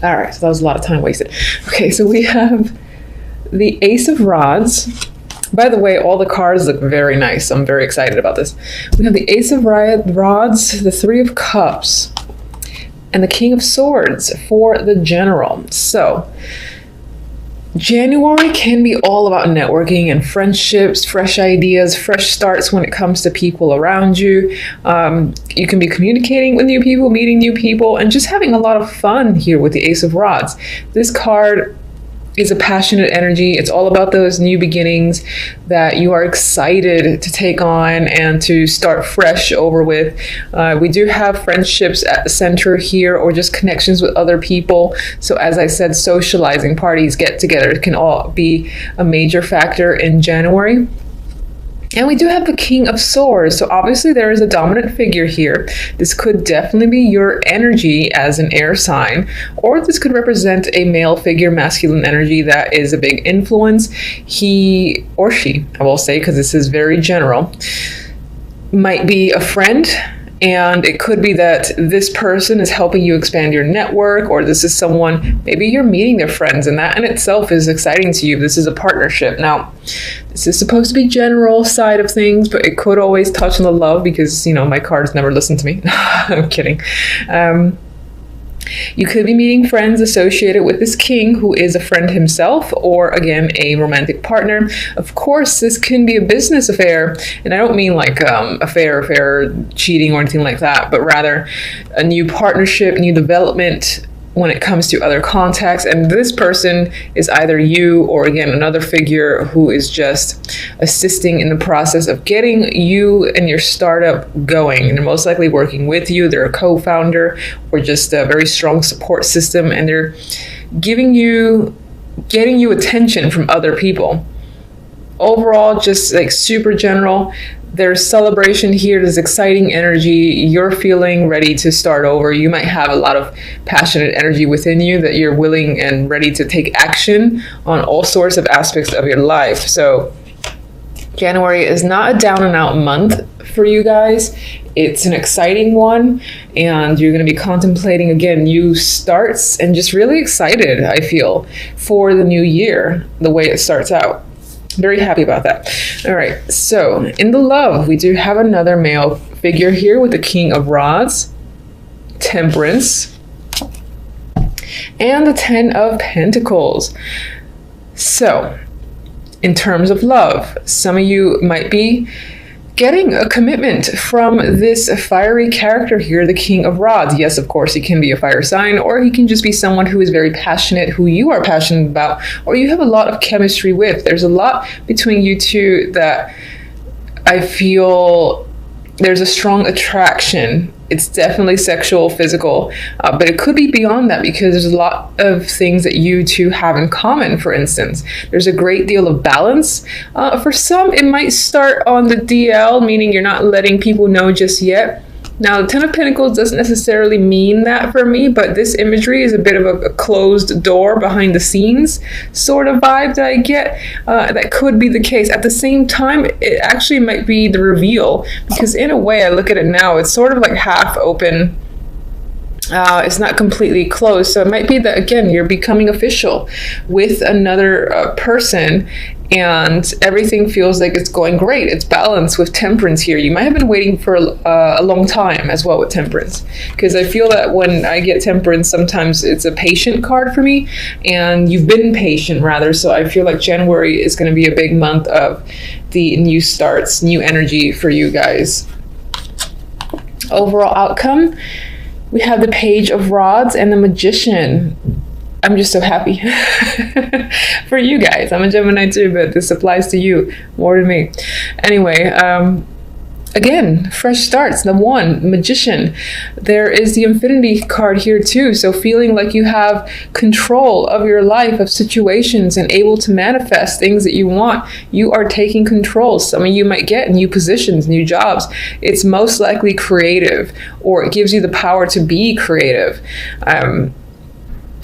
All right, so that was a lot of time wasted. Okay, so we have the Ace of Rods. By the way, all the cards look very nice. I'm very excited about this. We have the Ace of Rods, the Three of Cups, and the King of Swords for the General. So January can be all about networking and friendships, fresh ideas, fresh starts when it comes to people around you. You can be communicating with new people, meeting new people, and just having a lot of fun here with the Ace of Rods. This card is a passionate energy. It's all about those new beginnings that you are excited to take on and to start fresh over with. We do have friendships at the center here, or just connections with other people. So as I said, socializing, parties, get-togethers can all be a major factor in January. And we do have the King of Swords. So obviously there is a dominant figure here. This could definitely be your energy as an air sign, or this could represent a male figure, masculine energy that is a big influence. He or she, I will say, because this is very general, might be a friend. And it could be that this person is helping you expand your network, or this is someone, maybe you're meeting their friends, and that in itself is exciting to you. This is a partnership. Now, this is supposed to be general side of things, but it could always touch on the love, because, you know, my cards never listen to me. I'm kidding. You could be meeting friends associated with this king who is a friend himself, or again, a romantic partner. Of course, this can be a business affair, and I don't mean like affair, cheating or anything like that, but rather a new partnership, new development when it comes to other contacts. And this person is either you, or again, another figure who is just assisting in the process of getting you and your startup going. And they're most likely working with you. They're a co-founder, or just a very strong support system, and they're getting you attention from other people. Overall, just like super general. There's celebration here. There's exciting energy. You're feeling ready to start over. You might have a lot of passionate energy within you that you're willing and ready to take action on all sorts of aspects of your life. So January is not a down and out month for you guys. It's an exciting one, and you're going to be contemplating, again, new starts, and just really excited, I feel, for the new year, the way it starts out. Very happy about that. All right, so in the love, we do have another male figure here with the King of Rods, Temperance, and the Ten of Pentacles. So in terms of love, some of you might be getting a commitment from this fiery character here, the King of Rods. Yes, of course, he can be a fire sign, or he can just be someone who is very passionate, who you are passionate about, or you have a lot of chemistry with. There's a lot between you two that I feel there's a strong attraction. It's definitely sexual, physical, but it could be beyond that, because there's a lot of things that you two have in common. For instance, there's a great deal of balance. For some, it might start on the DL, meaning you're not letting people know just yet. Now, the Ten of Pentacles doesn't necessarily mean that for me, but this imagery is a bit of a closed door behind the scenes sort of vibe that I get. That could be the case. At the same time, it actually might be the reveal, because in a way, I look at it now, it's sort of like half open. It's not completely closed. So it might be that, again, you're becoming official with another person, and everything feels like it's going great. It's balanced with Temperance here. You might have been waiting for a long time as well with Temperance, because I feel that when I get Temperance, sometimes it's a patient card for me, and you've been patient rather. So I feel like January is going to be a big month of the new starts, new energy for you guys. Overall outcome, we have the Page of Rods and the Magician. I'm just so happy for you guys. I'm a Gemini too, but this applies to you more than me. Anyway, again, fresh starts. The one, Magician. There is the Infinity card here too. So feeling like you have control of your life, of situations, and able to manifest things that you want. You are taking control. Some of you might get new positions, new jobs. It's most likely creative, or it gives you the power to be creative.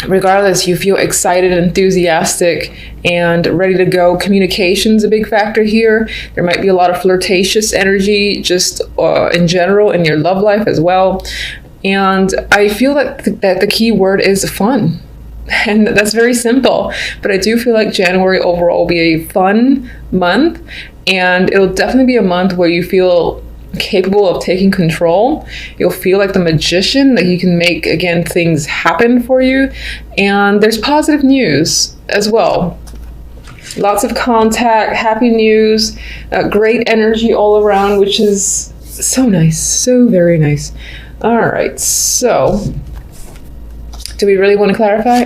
Regardless, you feel excited, enthusiastic, and ready to go. Communication's a big factor here. There might be a lot of flirtatious energy just in general in your love life as well. And I feel like that the key word is fun. And that's very simple, but I do feel like January overall will be a fun month, and it'll definitely be a month where you feel capable of taking control. You'll feel like the magician, that you can make, again, things happen for you. And there's positive news as well. Lots of contact, happy news, great energy all around, which is so nice, so very nice. All right, so do we really want to clarify?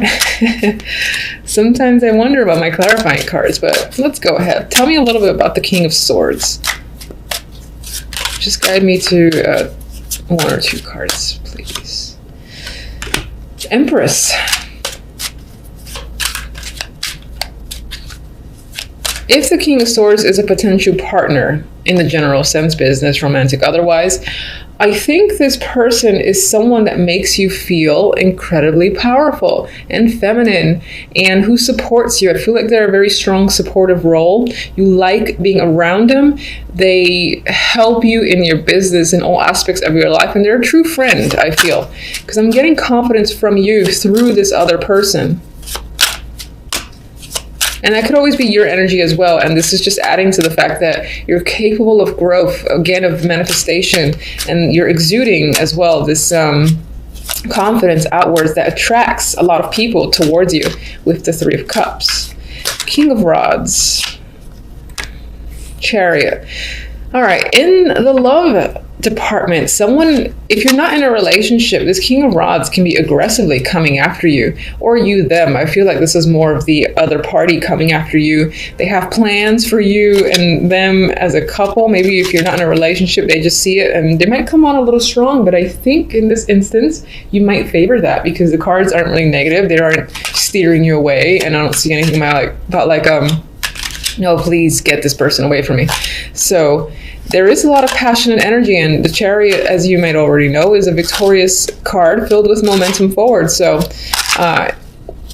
Sometimes I wonder about my clarifying cards, but let's go ahead. Tell me a little bit about the King of Swords. Just guide me to 1 or 2 cards, please. Empress. If the King of Swords is a potential partner in the general sense, business, romantic, otherwise, I think this person is someone that makes you feel incredibly powerful and feminine, and who supports you. I feel like they're a very strong supportive role. You like being around them. They help you in your business in all aspects of your life, and they're a true friend, I feel, because I'm getting confidence from you through this other person. And that could always be your energy as well. And this is just adding to the fact that you're capable of growth, again, of manifestation, and you're exuding as well this confidence outwards that attracts a lot of people towards you with the 3 of Cups. King of Rods. Chariot. All right, in the love department, someone, if you're not in a relationship, this King of Rods can be aggressively coming after you, or you them. I feel like this is more of the other party coming after you. They have plans for you and them as a couple. Maybe if you're not in a relationship, they just see it and they might come on a little strong, but I think in this instance, you might favor that because the cards aren't really negative. They aren't steering you away, and I don't see anything about no, please get this person away from me. So there is a lot of passion and energy, and the Chariot, as you might already know, is a victorious card filled with momentum forward. So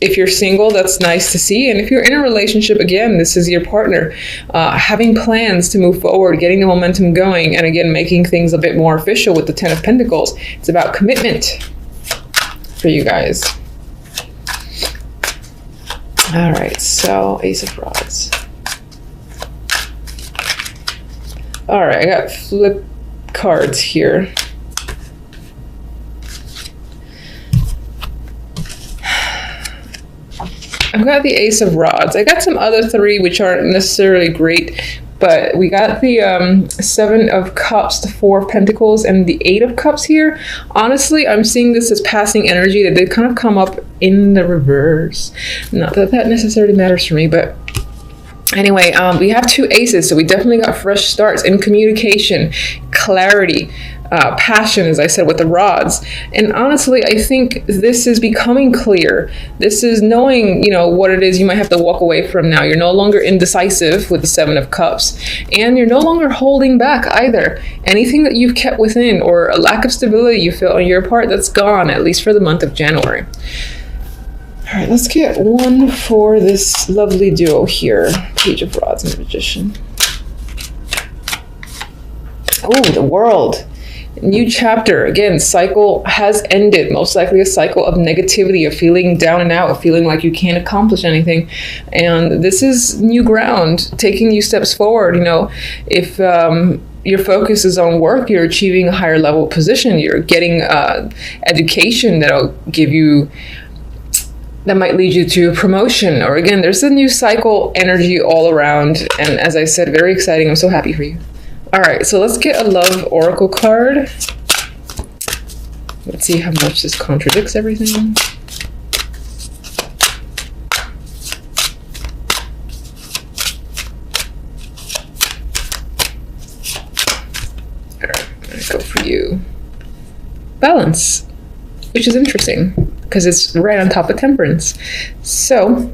if you're single, that's nice to see. And if you're in a relationship, again, this is your partner having plans to move forward, getting the momentum going, and again, making things a bit more official with the 10 of Pentacles. It's about commitment for you guys. All right, so Ace of Rods. All right, I got flip cards here. I've got the Ace of Rods. I got some other 3 which aren't necessarily great, but we got the 7 of Cups, the 4 of Pentacles, and the 8 of Cups here. Honestly, I'm seeing this as passing energy, that they kind of come up in the reverse. Not that that necessarily matters for me, but anyway, we have 2 aces, so we definitely got fresh starts in communication, clarity, passion, as I said, with the rods. And honestly, I think this is becoming clear. This is knowing, what it is you might have to walk away from now. You're no longer indecisive with the 7 of Cups, and you're no longer holding back either. Anything that you've kept within, or a lack of stability you feel on your part, that's gone, at least for the month of January. All right, let's get one for this lovely duo here. Page of Rods and Magician. Oh, the World. New chapter. Again, cycle has ended. Most likely a cycle of negativity, of feeling down and out, of feeling like you can't accomplish anything. And this is new ground, taking you steps forward. If your focus is on work, you're achieving a higher level position. You're getting education that'll give you, that might lead you to a promotion. Or again, there's a new cycle energy all around. And as I said, very exciting. I'm so happy for you. All right, so let's get a love oracle card. Let's see how much this contradicts everything. All right, I'm gonna go for you. Balance, which is interesting because it's right on top of Temperance. So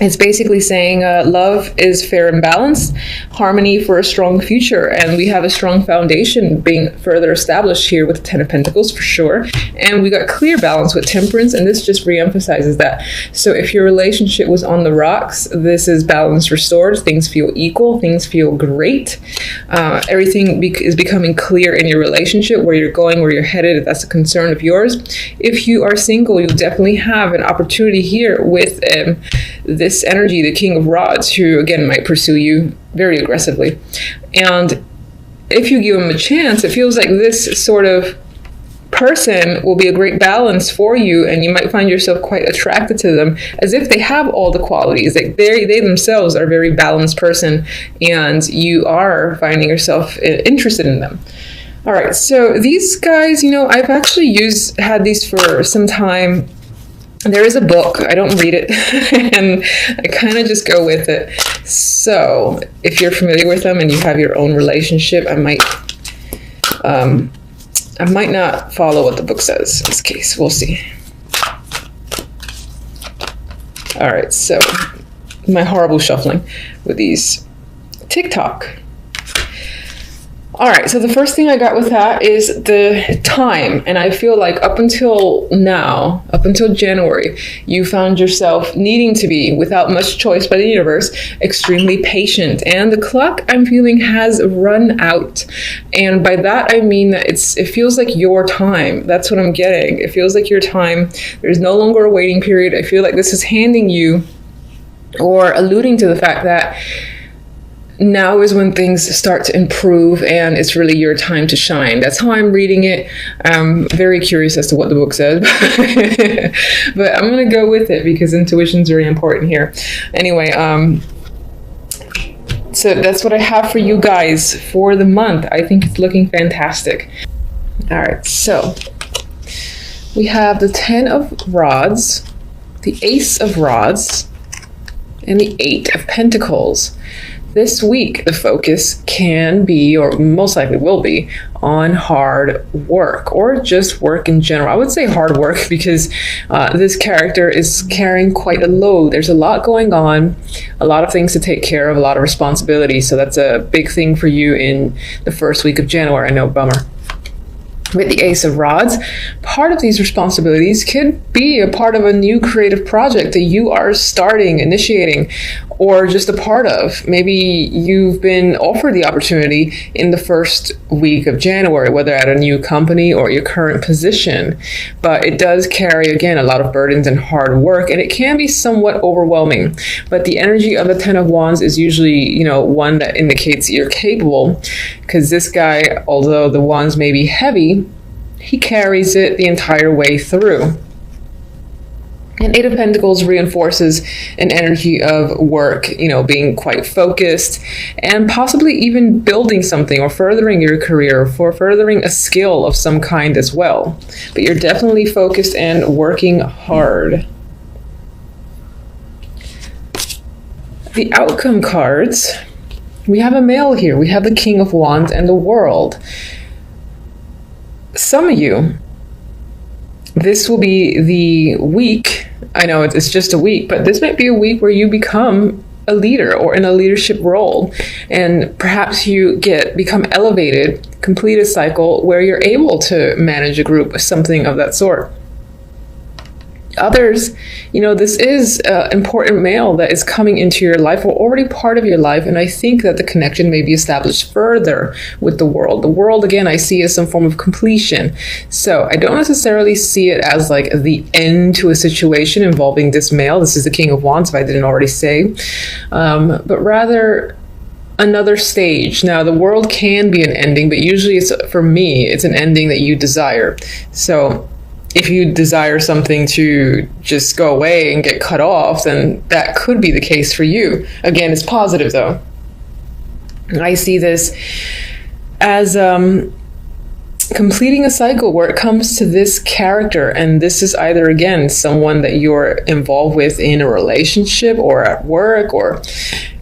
It's basically saying love is fair and balanced, harmony for a strong future. And we have a strong foundation being further established here with the Ten of Pentacles for sure. And we got clear balance with Temperance, and this just reemphasizes that. So if your relationship was on the rocks, this is balance restored. Things feel equal. Things feel great. Everything is becoming clear in your relationship, where you're going, where you're headed, if that's a concern of yours. If you are single, you'll definitely have an opportunity here with this energy, the King of Rods, who again might pursue you very aggressively. And if you give him a chance, it feels like this sort of person will be a great balance for you, and you might find yourself quite attracted to them, as if they have all the qualities. Like they themselves are a very balanced person, and you are finding yourself interested in them. All right, so these guys, I've actually had these for some time. There is a book. I don't read it, and I kind of just go with it. So if you're familiar with them and you have your own relationship, I might not follow what the book says in this case. We'll see. All right, so my horrible shuffling with these TikTok. All right, so the first thing I got with that is the time. And I feel like up until now, up until January, you found yourself needing to be, without much choice by the universe, extremely patient. And the clock, I'm feeling, has run out. And by that, I mean that it feels like your time. That's what I'm getting. It feels like your time. There's no longer a waiting period. I feel like this is handing you, or alluding to the fact that now is when things start to improve, and it's really your time to shine. That's how I'm reading it. I'm very curious as to what the book says, but I'm going to go with it because intuition is very important here. Anyway, so that's what I have for you guys for the month. I think it's looking fantastic. All right, so we have the 10 of Rods, the Ace of Rods, and the 8 of Pentacles. This week, the focus can be, or most likely will be, on hard work, or just work in general. I would say hard work because this character is carrying quite a load. There's a lot going on, a lot of things to take care of, a lot of responsibility. So that's a big thing for you in the first week of January. I know, bummer. With the Ace of Rods, part of these responsibilities could be a part of a new creative project that you are starting, initiating, or just a part of. Maybe you've been offered the opportunity in the first week of January, whether at a new company or your current position. But it does carry, again, a lot of burdens and hard work, and it can be somewhat overwhelming. But the energy of the 10 of Wands is usually, one that indicates you're capable, because this guy, although the wands may be heavy, he carries it the entire way through. And 8 of Pentacles reinforces an energy of work, being quite focused, and possibly even building something or furthering your career, for furthering a skill of some kind as well. But you're definitely focused and working hard. The outcome cards, we have a male here. We have the King of Wands and the World. Some of you, this will be the week. I know it's just a week, but this might be a week where you become a leader or in a leadership role, and perhaps you become elevated, complete a cycle where you're able to manage a group, something of that sort. Others, this is an important male that is coming into your life, or already part of your life, and I think that the connection may be established further with the World. The World, again, I see as some form of completion. So I don't necessarily see it as like the end to a situation involving this male. This is the King of Wands, if I didn't already say, but rather another stage. Now, the World can be an ending, but usually for me, it's an ending that you desire. So if you desire something to just go away and get cut off, then that could be the case for you. Again, it's positive though. I see this as completing a cycle where it comes to this character, and this is either, again, someone that you're involved with in a relationship or at work, or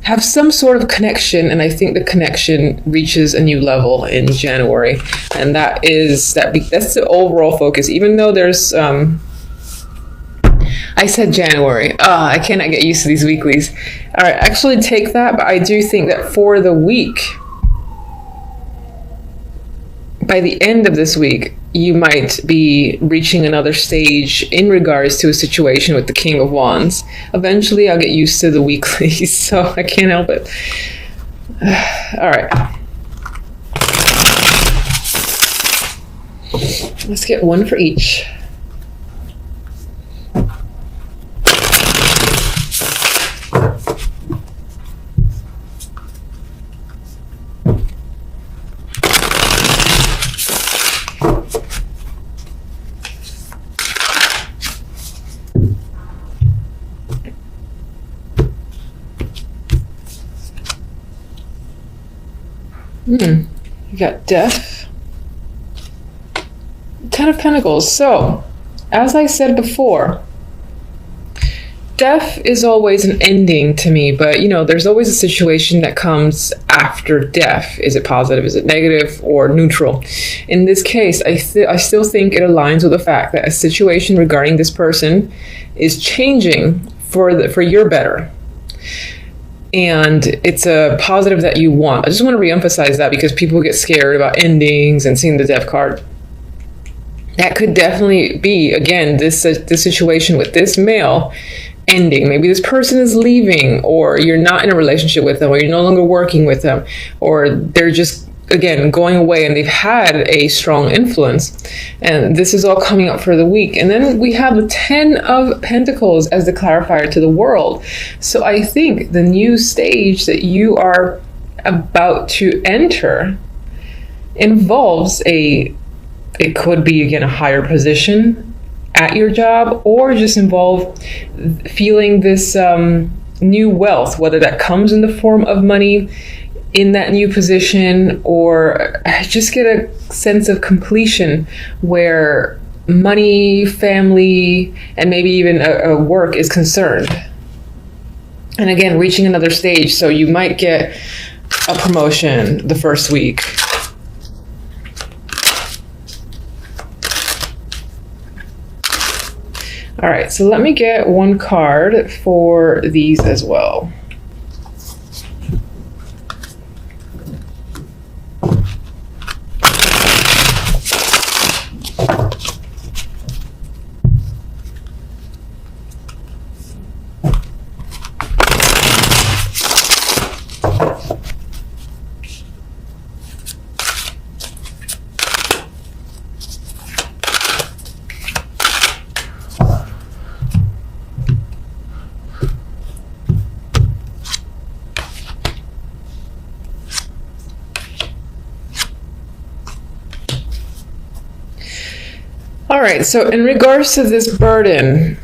have some sort of connection, and I think the connection reaches a new level in January, and that's the overall focus. Even though there's I I said January. I cannot get used to these weeklies. All right, actually take that, but I do think that for the week, by the end of this week, you might be reaching another stage in regards to a situation with the King of Wands. Eventually, I'll get used to the weeklies, so I can't help it. All right. Let's get one for each. You got Death, Ten of Pentacles. So, as I said before, death is always an ending to me, but you know, there's always a situation that comes after death. Is it positive? Is it negative or neutral? In this case, I still think it aligns with the fact that a situation regarding this person is changing for your better. And it's a positive that you want. I just want to reemphasize that because people get scared about endings and seeing the death card. That could definitely be, again, this situation with this male ending. Maybe this person is leaving, or you're not in a relationship with them, or you're no longer working with them, or they're just, again, going away and they've had a strong influence. And this is all coming up for the week. And then we have the 10 of Pentacles as the clarifier to the world. So I think the new stage that you are about to enter involves it could be, again, a higher position at your job, or just involve feeling this new wealth, whether that comes in the form of money in that new position, or just get a sense of completion where money, family, and maybe even a work is concerned. And again, reaching another stage. So you might get a promotion the first week. All right, so let me get one card for these as well. All right, so in regards to this burden,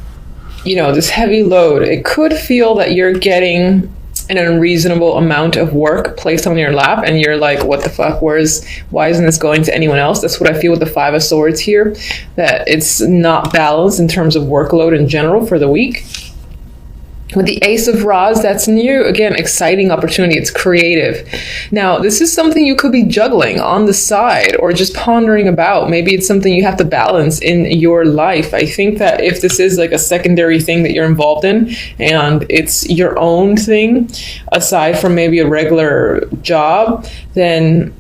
you know, this heavy load, it could feel that you're getting an unreasonable amount of work placed on your lap, and you're like, what the fuck, why isn't this going to anyone else? That's what I feel with the Five of Swords here, that it's not balanced in terms of workload in general for the week. With the Ace of Rods, that's new, again, exciting opportunity. It's creative. Now, this is something you could be juggling on the side or just pondering about. Maybe it's something you have to balance in your life. I think that if this is like a secondary thing that you're involved in and it's your own thing, aside from maybe a regular job, then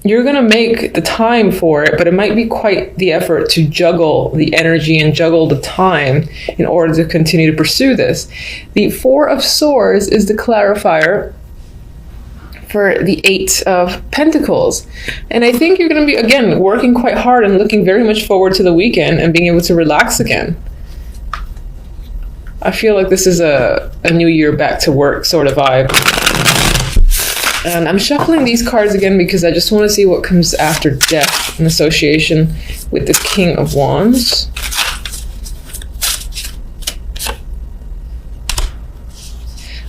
you're going to make the time for it, but it might be quite the effort to juggle the energy and juggle the time in order to continue to pursue this. The Four of Swords is the clarifier for the Eight of Pentacles. And I think you're going to be, again, working quite hard and looking very much forward to the weekend and being able to relax again. I feel like this is a new year back to work sort of vibe. And I'm shuffling these cards again because I just want to see what comes after death in association with the King of Wands.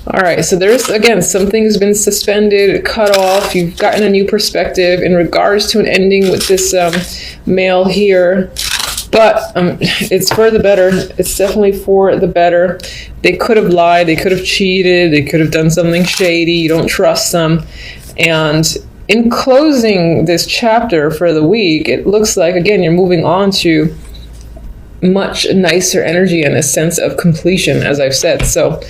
All right, so there's, again, something has been suspended, cut off. You've gotten a new perspective in regards to an ending with this male here. But it's for the better. It's definitely for the better. They could have lied. They could have cheated. They could have done something shady. You don't trust them. And in closing this chapter for the week, it looks like, again, you're moving on to much nicer energy and a sense of completion, as I've said. So